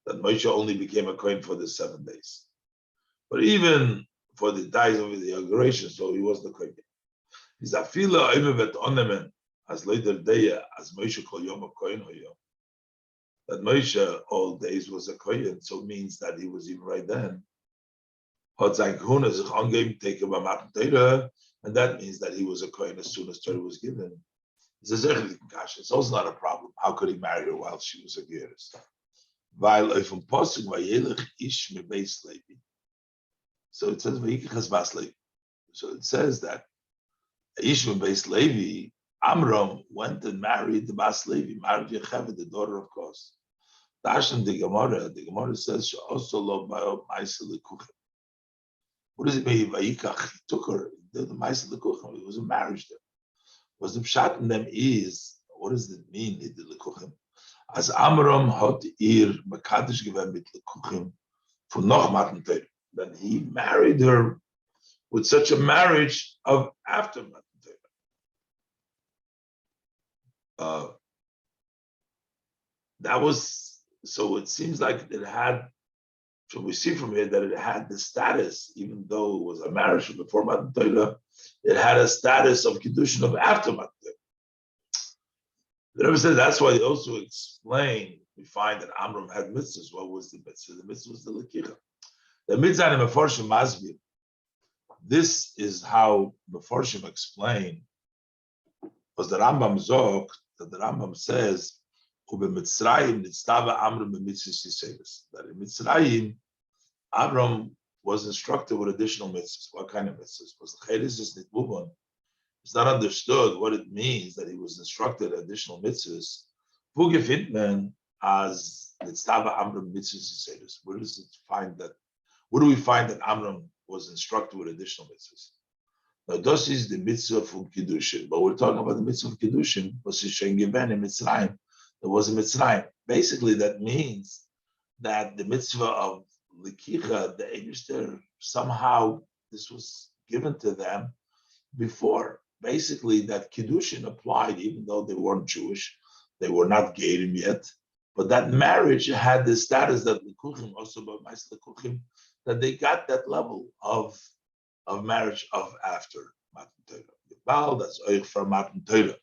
that Moshe only became a Kohen for the 7 days. But even for the days of the inauguration, so he was the Kohen. He's afila oimevet onemen as later day as Moshe kol yom of Kohen hoyo. That Moshe all days was a Kohen, so it means that he was even right then. And that means that he was a Kohen as soon as Torah was given. It's also not a problem. How could he marry her while she was a Geras? So it says, so it says that Ish Beis Levi, Amram went and married the Bas Levi, married Yocheved, the daughter of Kos. The Gemara says she also loved by Ma'aseh Lekuchem. What does it mean? Vayikach, he took her, he did the Ma'aseh Lekuchem, it was a marriage there. Was the pshat in them is, what does it mean, he did Lekuchem? As Amram hat ihr Mekadosh given mit Lekuchem for noch Matan Torah. Then he married her with such a marriage of after Matan Torah. That was, so it seems like it had, so we see from here that it had the status, even though it was a marriage before Matan Torah, it had a status of Kiddushin of after Matan Torah. The Rebbe says that's why he also explained, we find that Amram had mitzvahs. What was the mitzvah? The mitzvah was the Lekicha. The mitzvah in Meforshim Masbir. This is how Meforshim explain, was the Rambam Zok, that the Rambam says, that in Mitzrayim, Amram was instructed with additional mitzvahs. What kind of mitzvahs? Was the Cheres is Nitbuban. It's not understood what it means that he was instructed additional mitzvahs. Pugefitman as Nitztava Amram mitzvahs. Where does it find that? Where do we find that Amram was instructed with additional mitzvahs? Now, this is the mitzvah from Kiddushin, but we're talking about the mitzvah of Kiddushin. Was given in Mitzrayim? There was a Mitzrayim. Basically, that means that the mitzvah of Lekicha, the Eibishter, somehow this was given to them before. Basically, that Kiddushin applied, even though they weren't Jewish, they were not Gerim yet, but that marriage had the status that Lekuchim, also by Ma'aseh Lekuchim, that they got that level of marriage of after Matan Torah. The Baal, that's Oich for Matan Torah.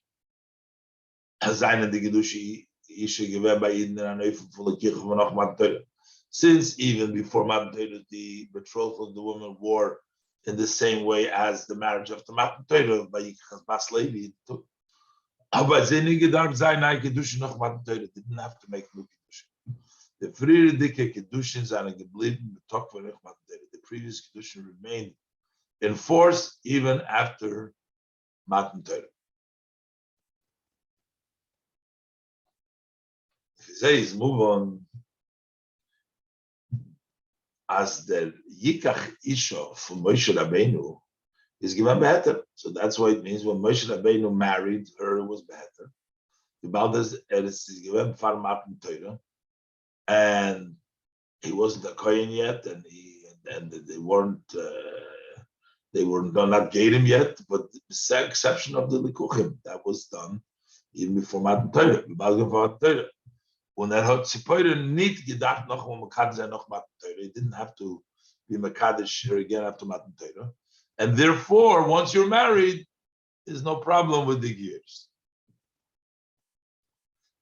Zayin the Gedushi, Isha Gewen by Eden and Oif for Lekichim and Och Matan Torah. Since even before Matan Torah, the betrothal of the woman wore in the same way as the marriage of the Matan Torah by Yichas Bas Levi. But they didn't have to make new Kiddushin. The frühere dicke Kiddushin seien geblieben, the previous Kiddushin remained in force even after Matan Torah. If he says, move on, as the Yikach Isha from Moshe Rabbeinu is given better. So that's why it means when Moshe Rabbeinu married her, it was better. The Baldas is given for Matan Torah, and he wasn't a Kohen yet, and they were not Gerim yet, but the exception of the Lekuchim, that was done even before Matan Torah. The Baldas for Matan Torah. When that had Tzipoyer nicht gedacht noch Mekadosh noch Matan Torah, he didn't have to be Mekadosh here again after Matan Torah, and therefore, once you're married, there's no problem with the gears.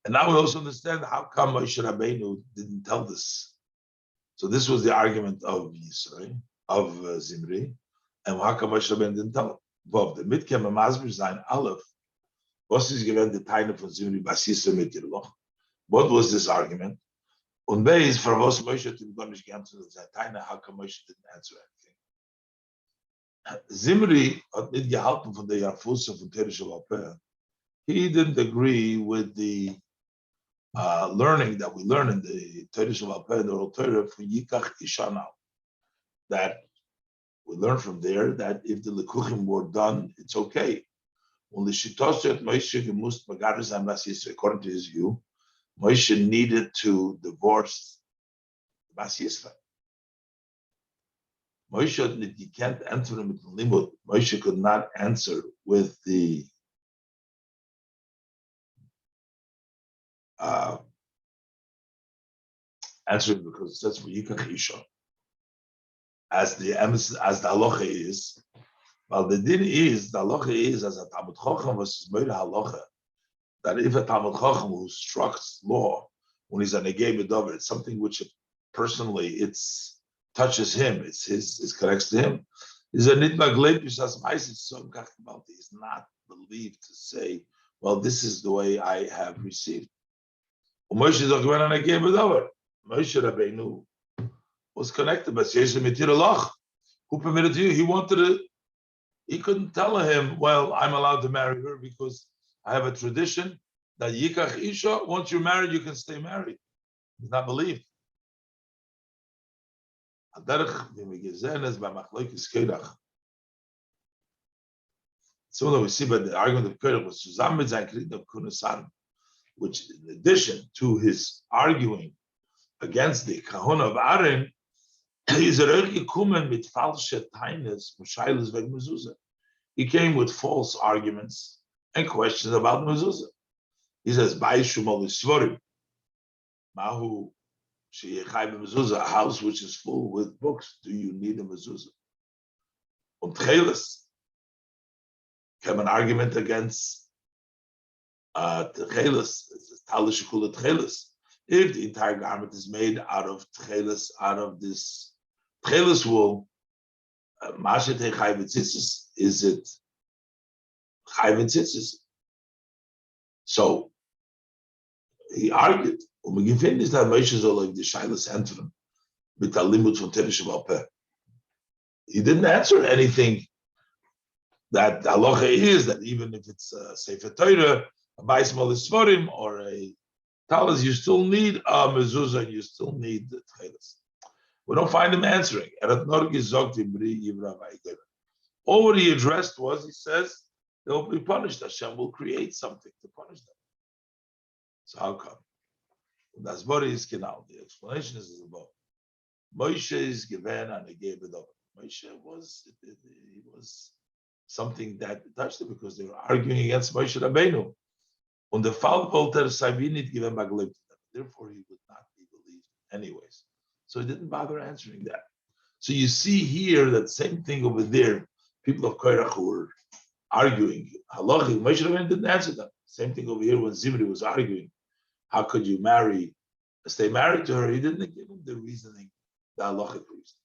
And now we also understand how come Moshe Rabbeinu didn't tell this So this was the argument of Yisrael, of Zimri, and how Moshe Rabbeinu didn't tell him. Bob the Mitkem and Masber Zain Aleph. Was is given the time of Zimri Basisa Mitirloch. What was this argument? Und Beis, for was Moshe didn't go nicht geantwortet, sein Teine, how Moshe didn't answer anything. Zimri hat nicht gehalten von der Yarfusa von Teresh Alpeh. He didn't agree with the learning that we learn in the Teresh Alpeh, the oral Torah, for Yikach Ishanal. That we learn from there that if the Lekuchim were done, it's okay. Only Shitoshet Moshe gemusst Magaris and Basis, according to his view, Moshe needed to divorce Bas Yisrael. Moshe, you can't answer him with the limud. Moshe could not answer with the answering because it says for Yikach Isha. As the halacha is, well, the din is, the halacha is as a Talmud Chacham versus Meir halacha, that if a Talmud Chacham who instructs law, when he's on a game of it's something which personally it's touches him, it connects to him. Is a nitma gleipus as he's not believed to say, well, this is the way I have received. Moshe is on a game of Moshe Rabbeinu was connected, but who permitted you? He wanted to. He couldn't tell him, well, I'm allowed to marry her because I have a tradition that Yikach Isha, once you're married, you can stay married. He's not believed. Similar, we see by the argument of Chelek was Kunasan, which in addition to his arguing against the Kahuna of Aaron, he came with false arguments and questions about mezuzah. He says, Mahu a house which is full with books, do you need a mezuzah? Und Cheles came an argument against Cheles, if the entire garment is made out of Cheles, out of this Cheles wool, is it Chayv Tzitzis? So he argued, is that Moshe is like the Shailas Entrum with the limud from Teresh Alpeh. He didn't answer anything that the halacha is that even if it's a Sefer Torah, a Bais Molisforim, or a Talis, you still need a mezuzah and you still need the Tcheles. We don't find him answering. All what he addressed was, he says, they'll be punished. Hashem will create something to punish them. So how come? That's what is Kinal. The explanation is as above. Moshe is given and he gave it up. Moshe was something that touched it because they were arguing against Moshe Rabbeinu. On the Fall Volter Sabinit given back to them. Therefore, he would not be believed anyways. So he didn't bother answering that. So you see here that same thing over there. People of Korach who were arguing. Halachic, Moshe Rabbeinu didn't answer them. Same thing over here when Zimri was arguing. How could you stay married to her? He didn't give him the reasoning, the halachic reason.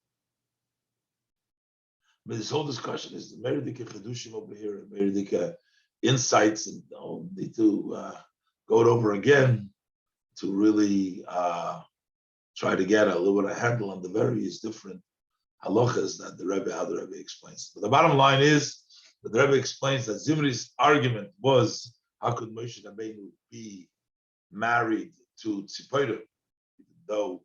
But this whole discussion is the Meridike Chedushim over here, Meridike insights, and don't need to go it over again to really try to get a little bit of handle on the various different halachas that how the Rebbe explains. But the bottom line is that the Rebbe explains that Zimri's argument was, how could Moshe Rabbeinu be married to Tzipora, though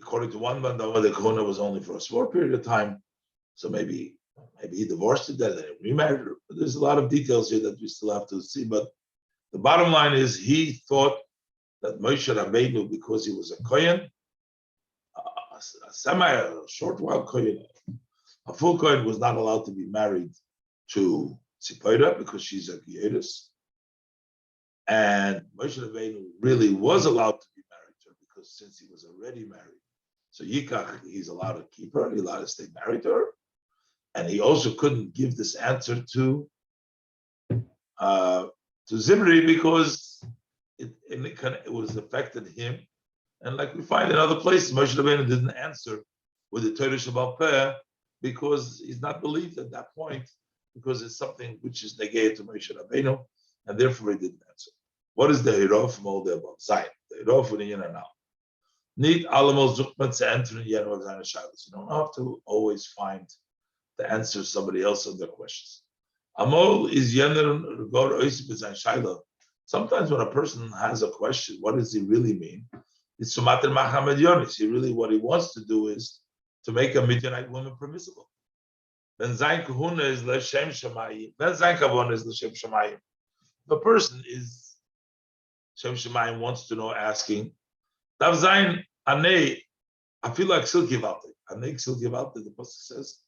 according to one man, the Kahuna was only for a small period of time, so maybe he divorced her, then remarried her. But there's a lot of details here that we still have to see. But the bottom line is he thought that Moshe Rabbeinu, because he was a Kohen, a short while Kohen, a full Kohen, was not allowed to be married to Tzipora because she's a Gieris. And Moshe Rabbeinu really was allowed to be married to her because since he was already married, so Yikach, he's allowed to keep her, he's allowed to stay married to her. And he also couldn't give this answer to Zimri because it was affected him And like we find in other places, Moshe Rabbeinu didn't answer with the Torah Shabbat Peh because he's not believed at that point, because it's something which is negated to Moshe Rabbeinu, and therefore he didn't answer. What is the Hirov from all the above? Zion. The Hirov for the Yena now. Need Alamos Zuchman to enter in Yena of Zayna Shabbos. You don't have to always find the answer somebody else on their questions. Amol is Yener Regor Oisip Zayn Shaila. Sometimes when a person has a question, what does he really mean? It's Sumater Mahamed Yonis. He really, what he wants to do is to make a Midianite woman permissible. Then Zayn Kahuna is L'Shem Shemayim. Then Zayn Kavona is L'Shem Shemayim. The person is Shem Shemayim wants to know, asking, Dav Zayn Anei, I feel like Silki Valte. Anei Silki Valte, the Pasuk says,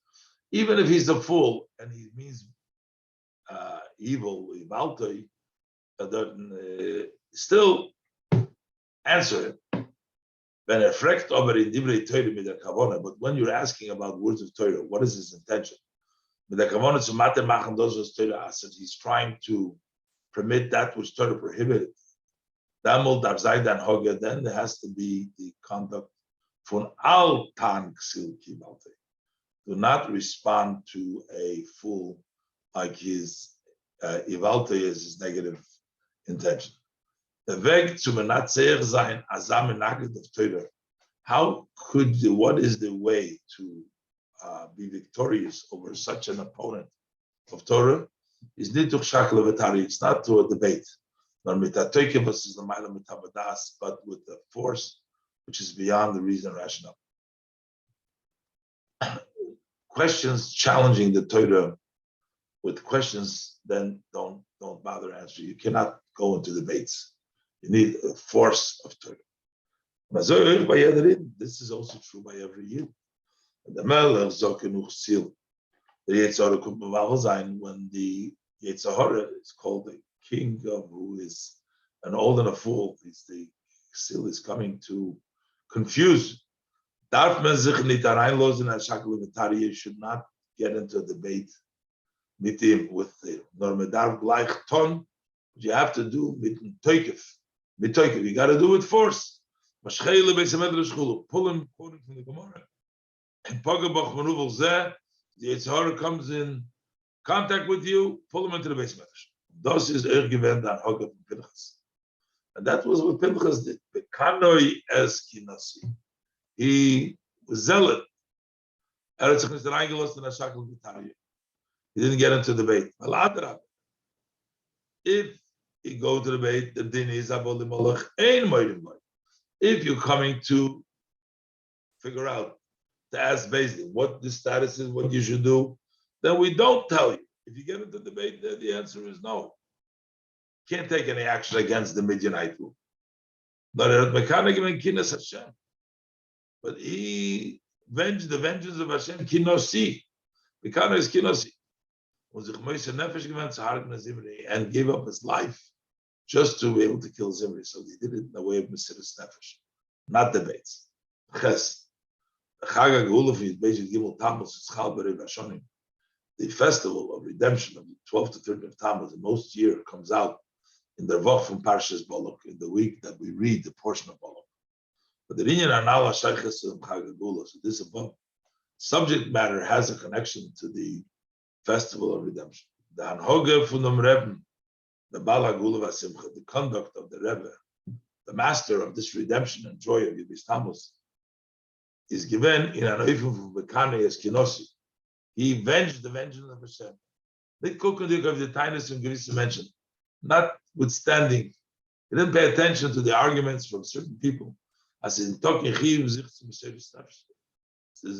even if he's a fool and he means evil, Valte, still answer him. But when you're asking about words of Torah, what is his intention? He's trying to permit that which Torah prohibited. Then there has to be the conduct for al tan ksil kibalte. Do not respond to a fool like his ivalte is his negative intention. The weg to menatzer sein azam menaged of Torah. How could what is the way to be victorious over such an opponent of Torah? Is nituch shakla v'tari. It's not to a debate, but with the force which is beyond the reason and rationale. Questions challenging the Torah with questions, then don't bother answering. You cannot go into debates. You need a force of Torah. This is also true by every year. The Melech Zokenuch Sil. The Yetzirah Kumpavavel Zayin, when the Yetzirah is called the king of who is an old and a fool, the Sil is coming to confuse. Darf man sich nicht reinlosen als Shakel V'Tari, should not get into a debate with him, with the Normedav gleich ton, you have to do with Toikef. You got to do with force. Pull him, quoting from the Gemara. And Pogabach Manuvel Zeh, the Yitzhara comes in contact with you, pull him into the base medrash. Das is gewend an Hogab Pinchas. And that was what Pinchas did. Bekanoi es kinasi. He was zealot. He didn't get into debate. If you go to debate, the din is if you're coming to figure out, to ask basically what the status is, what you should do, then we don't tell you. If you get into debate, then the answer is no. Can't take any action against the Midianite rule. But he venged the vengeance of Hashem, Kinosi. Mikana is Kinosi. And gave up his life just to be able to kill Zimri. So he did it in the way of Mesiris Nefesh, not debates. Ches. The festival of redemption of the 12th to 13th of Tammuz, the most year comes out in the Vach from Parshas Balak, in the week that we read the portion of Balak. But the Rinyan Anala Shayches Chagagula, so this above subject matter has a connection to the festival of redemption. The Hanhoge Funam Rebbe, the Balak Simcha, the conduct of the Rebbe, the master of this redemption and joy of Yibis Tammuz, is given in an Oifim from Bekane as Kinosi. He avenged the vengeance of Hashem. The Kukundik of the Tainus and Grisa mentioned, notwithstanding, he didn't pay attention to the arguments from certain people. As in talking, there's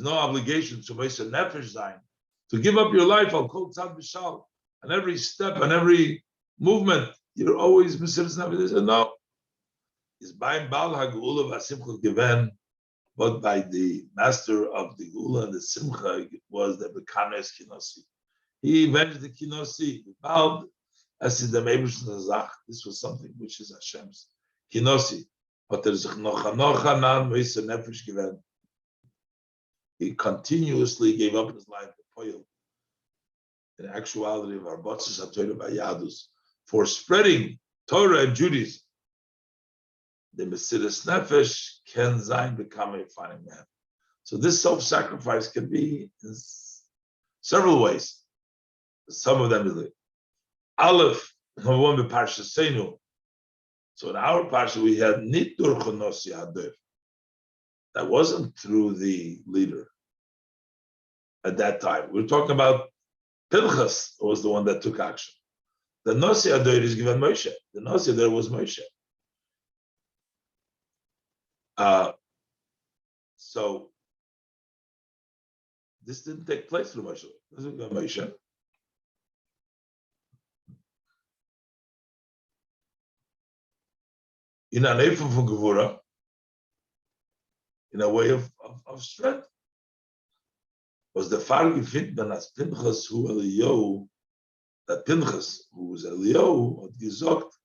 no obligation to Moshe Nefesh Zayin to give up your life al kol tzad b'shal, and every step and every movement you're always Mesiris Nefesh. They said no. Is by Bal HaGeula v'Simcha given, but by the master of the Geula and the Simcha was the Bekanes Kinosi. He avenged the Kinosi. Bal as is the Meibush Nazach. This was something which is Hashem's Kinosi. But there's Nocha Nan Moshe Nefesh given. He continuously gave up his life to Poyel. In actuality of our Batzis HaTorah by Yadus for spreading Torah and Judaism. the Mesiras Nefesh can Zayin become a finding man. So this self-sacrifice can be in several ways. Some of them is Aleph, number one, the Parsha Seinu. So in our Parsha, we had Nitur Chonosi Hadir. That wasn't through the leader at that time. We're talking about Pinchas was the one that took action. The Nosi Hadir is given Moshe. The Nosi Hadir was Moshe. So this didn't take place through Moshe. This is Moshe. In an Eifel from Gevura, in a way of strength, was the Fargi Fitman as Pinchas who Eliyahu, that Pinchas, who was Eliyahu, had gesagt,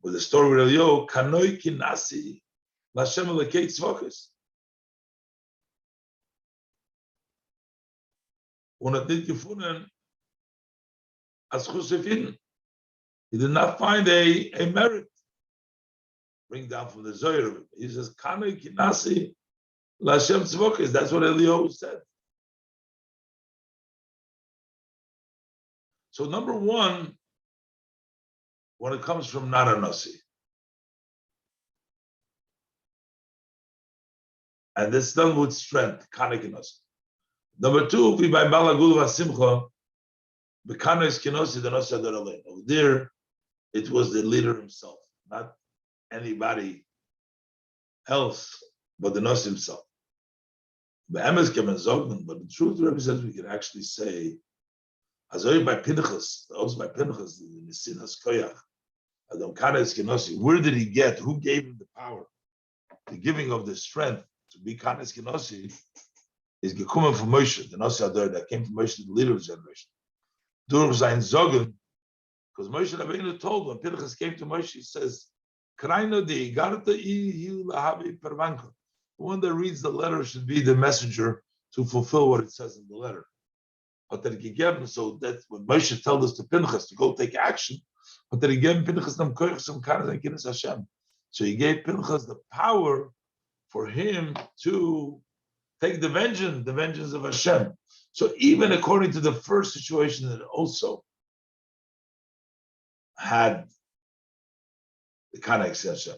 with the story with Eliyahu, Kanoi Kinasi, Lashem Elekei Tzvokes. Und hat nicht gefunden, als Chusefin. He did not find a merit. Bring down from the Zohar. He says, Kanoi Kinasi, Lashem Tzvokes. That's what Eliyahu said. So number one, when it comes from not a Nasi, and it's done with strength, Kanik Nasi. Number two, we by Balak Vasimcha, the Kanik Kinosi, the Nasi Adar Alein. Over there, it was the leader himself, not anybody else, but the Nasi himself. But the truth represents we can actually say, as by Pinchas, also by Pinchas, the Nesinas Koyach, Adam Kanes Kenosi, where did he get? Who gave him the power? The giving of the strength to be Kanes Kenosi is gekommen from Moshe, the Nasi Adar that came from Moshe, the leader of the generation. Durch sein Zogen, because Moshe Rabbeinu told when Pinchas came to Moshe, he says, Kraino de Igarta ihi lahavi pervanka. The one that reads the letter should be the messenger to fulfill what it says in the letter. But that he gave him, so that when Moshe told us to Pinchas to go take action, but that he gave Pinchas nam koich some kind of kinas Hashem. So he gave Pinchas the power for him to take the vengeance of Hashem. So even according to the first situation, that also had the Kanak Hashem.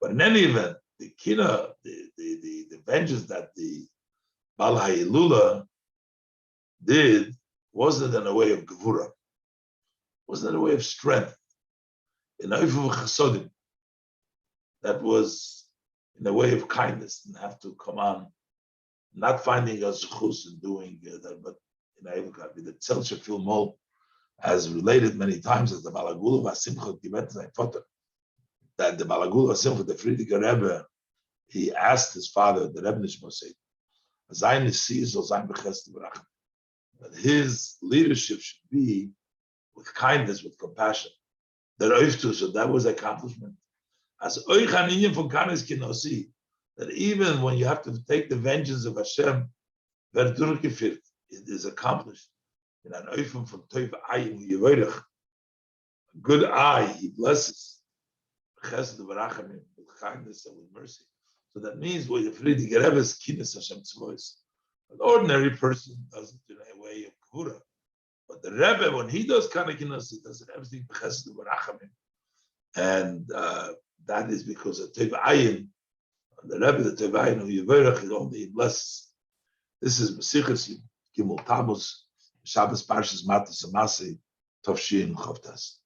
But in any event, the kina, the vengeance that the Bal Hayilula did wasn't in a way of gevura, wasn't in a way of strength. In a way of chasodim, that was in a way of kindness, and have to come on, not finding a zechus and doing that, but in a way of the Tzelshe Filmol, as related many times as the Balagula Vasimcha Givet Zayfoter, that the Balagula Vasimcha, the Friedrich Rebbe, he asked his father, the Rebbe Nishmosei, Zayin Nisi Zol Zayin B'Chesed B'Racham, that his leadership should be with kindness, with compassion. So that was accomplishment. As Oichaninyan from Kanes Kinosi, that even when you have to take the vengeance of Hashem, it is accomplished. In an oifim from Toiv Ayim Yevorech, a good eye, he blesses. Chesed v'rachamim, with kindness and with mercy. So that means what the Friedrich Rebbe is kinus Hashem tzvois. An ordinary person does it in a way of kavura, but the Rebbe, when he does kind of kinus, he does it everything b'chesed v'rachamim, and that is because of Toiv Ayim. The Rebbe, the Toiv Ayim Yevorech, is only blesses. This is Mesichas Gimel Tammuz. Shabbos Parshas Matas Amasi Tovshin Chavtas.